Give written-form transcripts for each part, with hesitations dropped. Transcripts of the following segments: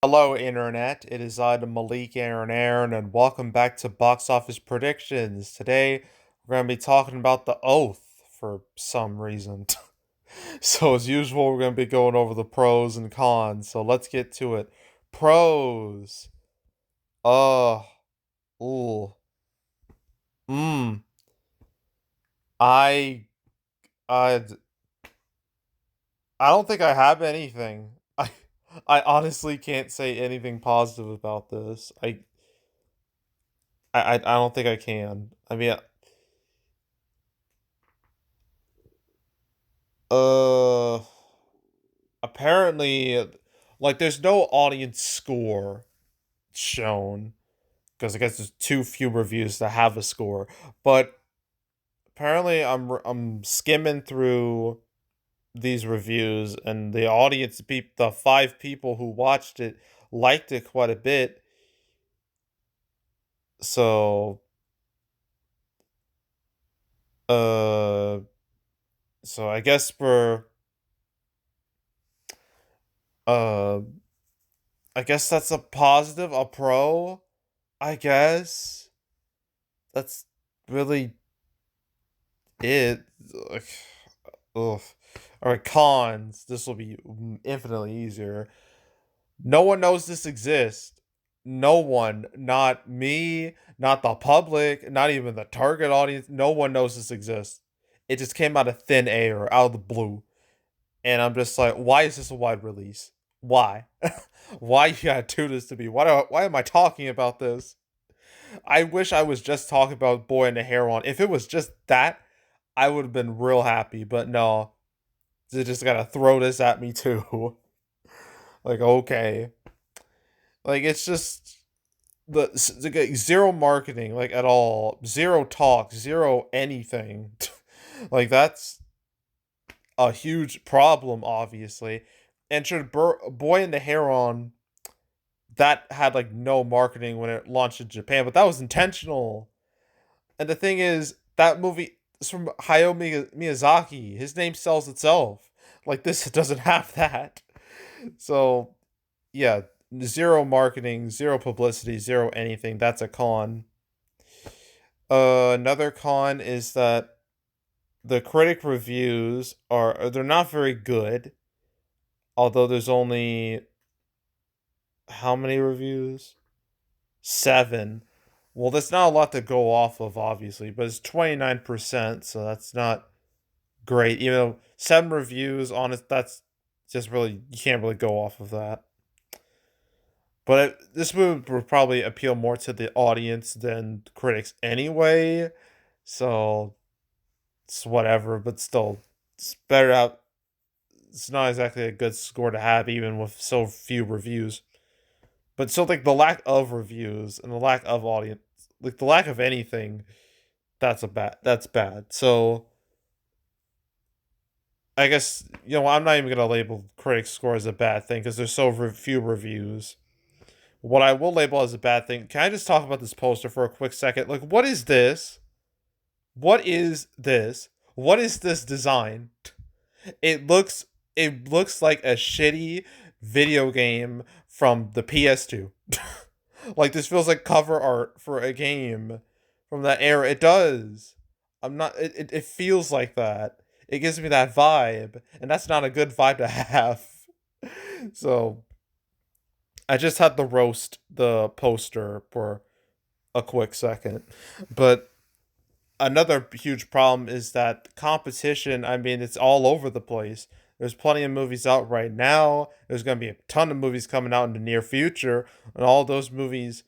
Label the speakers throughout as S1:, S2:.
S1: Hello, Internet. It is I, the Malik Aaron, and welcome back to Box Office Predictions. Today, we're going to be talking about The Oath for some reason. So, as usual, we're going to be going over the pros and cons. So, let's get to it. Pros. Uh, ooh. Mmm. I, I, I don't think I have anything. I honestly can't say anything positive about this. I don't think I can. I mean, Uh, apparently, like, there's no audience score shown because I guess there's too few reviews to have a score. But apparently, I'm skimming through these reviews, and the audience, the five people who watched it, liked it quite a bit. So, uh, so I guess uh, I guess that's a positive, a pro. I guess that's really it. Like, ugh. All right, cons. This will be infinitely easier. No one knows this exists. No one, not me, not the public, not even the target audience. No one knows this exists. It just came out of thin air, out of the blue. And I'm just like, why is this a wide release? Why? Why you gotta do this to me? Why am I talking about this? I wish I was just talking about Boy and the Heron. If it was just that, I would have been real happy. But no, they just gotta throw this at me too. Like, okay, like it's just zero marketing, like, at all, zero talk, zero anything. Like, that's a huge problem, obviously. And should Boy and the Heron, that had like no marketing when it launched in Japan, but that was intentional. And the thing is, that movie is from Hayao Miyazaki. His name sells itself. Like, this doesn't have that. So, yeah, zero marketing, zero publicity, zero anything. That's a con. Another con is that the critic reviews they're not very good. Although there's only how many reviews? 7. Well, that's not a lot to go off of, obviously, but it's 29%, so that's not great. Even though 7 reviews on it, that's just really, you can't really go off of that. But this movie would probably appeal more to the audience than critics anyway. So it's whatever, but still, it's better out. It's not exactly a good score to have, even with so few reviews. But still, like, the lack of reviews and the lack of audience, like the lack of anything, That's bad. So I guess, I'm not even gonna label critic score as a bad thing because there's so few reviews. What I will label as a bad thing, can I just talk about this poster for a quick second? Like, what is this? What is this? What is this design? It looks it looks like a shitty video game from the PS2. Like, this feels like cover art for a game from that era. It does. I'm not it feels like that. It gives me that vibe, and that's not a good vibe to have. So, I just had to roast the poster for a quick second. But another huge problem is that competition, I mean, it's all over the place. There's plenty of movies out right now. There's going to be a ton of movies coming out in the near future, and all those movies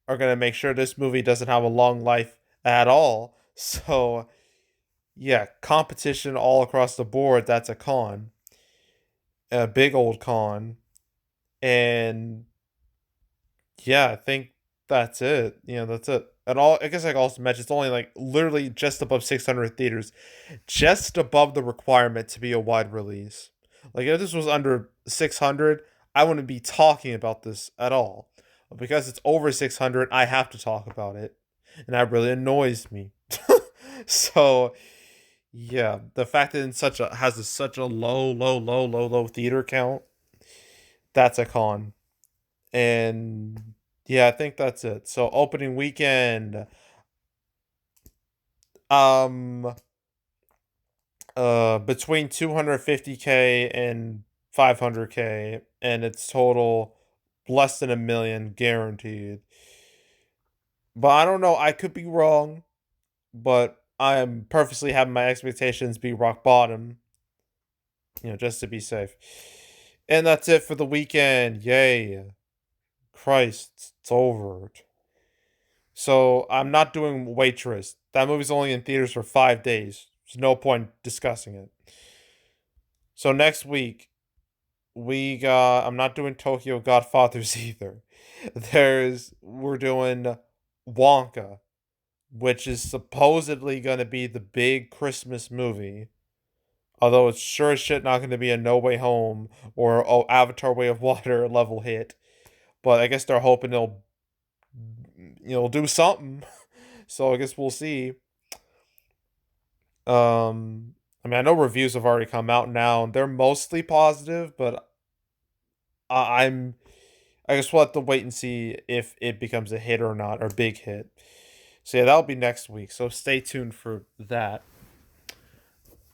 S1: are going to make sure this movie doesn't have a long life at all. So, yeah, competition all across the board, that's a con. A big old con. And yeah, I think that's it. That's it. And all, I guess I can also mention it's only like literally just above 600 theaters, just above the requirement to be a wide release. Like, if this was under 600, I wouldn't be talking about this at all. But because it's over 600, I have to talk about it, and that really annoys me. So, yeah, the fact that it's such a low theater count, that's a con. And yeah, I think that's it. So opening weekend, um, between 250K and 500K, and it's total less than 1 million guaranteed. But I don't know. I could be wrong, but I am purposely having my expectations be rock bottom, just to be safe. And that's it for the weekend. Yay. Christ, it's over. So I'm not doing Waitress. That movie's only in theaters for 5 days. There's no point discussing it. So next week, I'm not doing Tokyo Godfathers either. We're doing Wonka, which is supposedly going to be the big Christmas movie. Although it's sure as shit not going to be a No Way Home or Avatar Way of Water level hit. But I guess they're hoping they'll do something. So I guess we'll see. I mean, I know reviews have already come out now, and they're mostly positive, but I'm I guess we'll have to wait and see if it becomes a hit or not, or big hit. So yeah, that'll be next week. So stay tuned for that.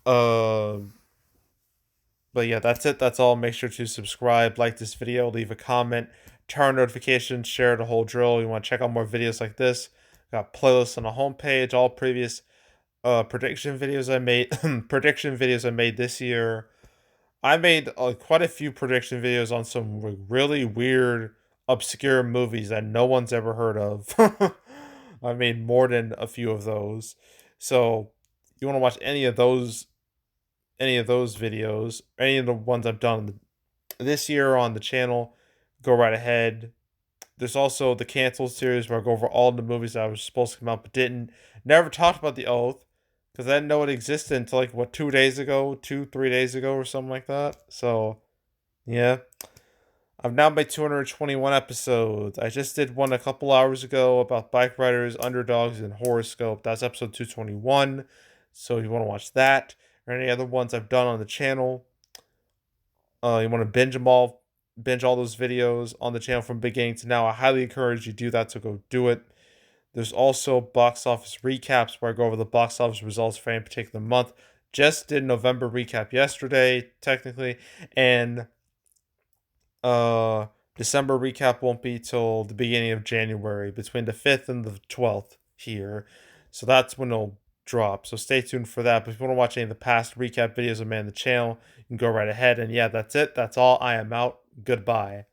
S1: Uh, but yeah, that's it. That's all. Make sure to subscribe, like this video, leave a comment, turn on notifications, share the whole drill. You want to check out more videos like this? Got playlists on the homepage. All previous prediction videos I made this year. I made quite a few prediction videos on some really weird, obscure movies that no one's ever heard of. I made more than a few of those. So, you want to watch any of those videos, any of the ones I've done this year on the channel, go right ahead. There's also the Canceled series where I go over all the movies that I was supposed to come out but didn't. Never talked about The Oath because I didn't know it existed until 2 days ago, 3 days ago, or something like that. So, yeah. I've now made 221 episodes. I just did one a couple hours ago about bike riders, underdogs, and horoscope. That's episode 221. So if you want to watch that or any other ones I've done on the channel, you want to binge all those videos on the channel from beginning to now, I highly encourage you to do that, so go do it. There's also box office recaps where I go over the box office results for any particular month. Just did November recap yesterday, technically, and December recap won't be till the beginning of January, between the 5th and the 12th here. So that's when it'll drop. So stay tuned for that. But if you want to watch any of the past recap videos I made on the channel, you can go right ahead. And yeah, that's it. That's all. I am out. Goodbye.